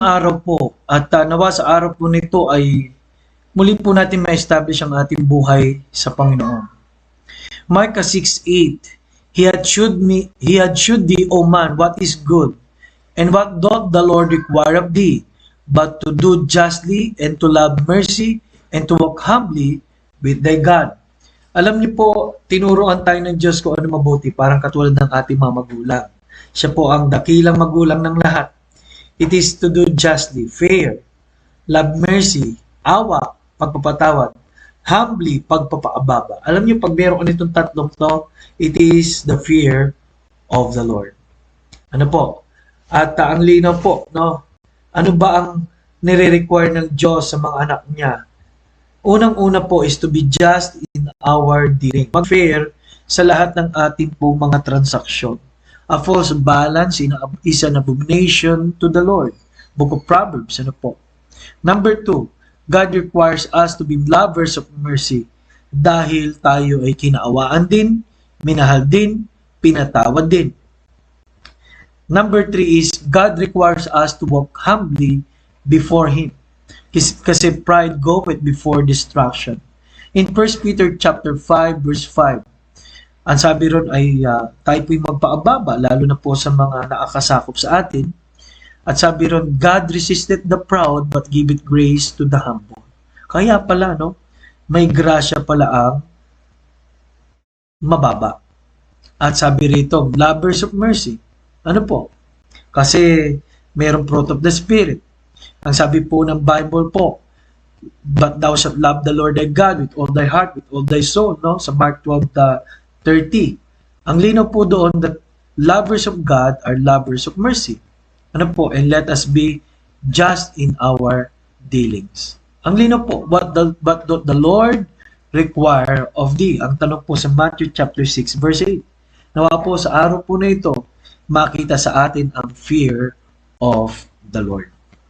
araw po at nawa sa araw po nito ay muli po natin ma-establish ang ating buhay sa Panginoon. Micah 6:8, He had shewed thee, O man, what is good, and what doth the Lord require of thee, but to do justly, and to love mercy, and to walk humbly with thy God. Alam niyo po, tinuruan tayo ng Diyos kung ano mabuti, parang katulad ng ating mga magulang. Siya po ang dakilang magulang ng lahat. It is to do justly, fair, love mercy, awa, pagpapatawad, humbly, pagpapaababa. Alam niyo, pag meron nitong tatlong to, it is the fear of the Lord. Ano po? At ang linaw po, no? Ano ba ang nire-require ng Diyos sa mga anak niya? Unang-una po is to be just in our dealing. Mag-fair sa lahat ng ating po mga transaksyon. A false balance is an abomination to the Lord. Book of Proverbs, ano po? Number 2, God requires us to be lovers of mercy dahil tayo ay kinaawaan din, minahal din, pinatawad din. Number 3 is God requires us to walk humbly before Him. Kasi pride goeth before destruction. In 1 Peter chapter 5 verse 5, ang sabi ron ay tayo po'y magpaababa, lalo na po sa mga nakakasakop sa atin. At sabi ron, God resisted the proud but giveth grace to the humble. Kaya pala, no, may grasya pala ang mababa. At sabi rito, lovers of mercy. Ano po? Kasi mayroong fruit of the Spirit. Ang sabi po ng Bible po, but thou shalt love the Lord thy God with all thy heart, with all thy soul, no? Sa Mark 12:30. Ang linaw po doon that lovers of God are lovers of mercy. Ano po? And let us be just in our dealings. Ang linaw po, but the Lord require of thee. Ang tanong po sa Matthew chapter 6 verse 8. Nawa po sa araw po na ito, makita sa atin ang fear of the Lord.